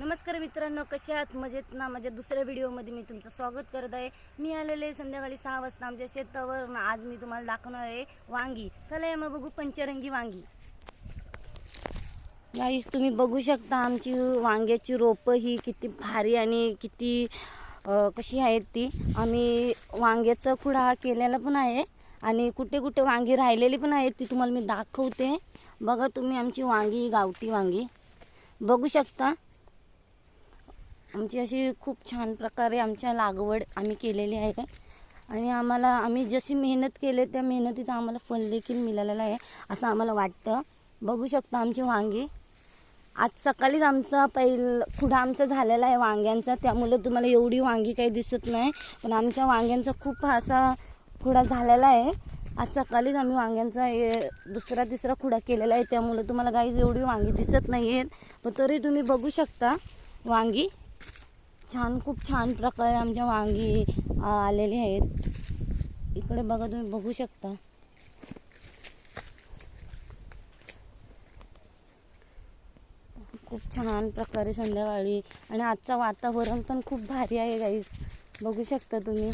नमस्कार मित्रांनो, कसे आहात? मजेत ना? माझ्या दुसऱ्या व्हिडिओमध्ये मी तुमचं स्वागत करत आहे. मी आलेले संध्याकाळी 6 वाजता आमच्या शेतावर. आज मी तुम्हाला दाखवणार आहे वांगी. चला या मग बघू पंचरंगी वांगी. गाईस, तुम्ही बघू शकता आमची वांग्याची रोपं ही किती भारी आणि किती कशी आहेत ती. आम्ही वांग्याचा खुडा केलेला पण आहे आणि कुठे कुठे वांगी राहिलेली पण आहेत, ती तुम्हाला मी दाखवते. बघा तुम्ही आमची वांगी, गावठी वांगी बघू शकता. आमची अशी खूप छान प्रकारे आमच्या लागवड आम्ही केलेली आहे आणि आम्ही जशी मेहनत केली त्या मेहनतीचं आम्हाला फल देखील मिळालेलं आहे असं आम्हाला वाटतं. बघू शकता आमची वांगी. आज सकाळीच आमचा खुडा आमचा झालेला आहे वांग्यांचा, त्यामुळे तुम्हाला एवढी वांगी काही दिसत नाही, पण आमच्या वांग्यांचा खूप असा खुडा झालेला आहे. आज सकाळीच आम्ही वांग्यांचा दुसरा तिसरा खुडा केलेला आहे, त्यामुळे तुम्हाला गाईज एवढी वांगी दिसत नाही आहेत, पण तरी तुम्ही बघू शकता वांगी खूप छान प्रकारे आमच्या वांगी आलेली आहेत. इकडे बघा, तुम्ही बघू शकता. खूप छान प्रकारे संध्याकाळी आणि आजचं वातावरण पण खूप भारी आहे गाईज. बघू शकता तुम्ही.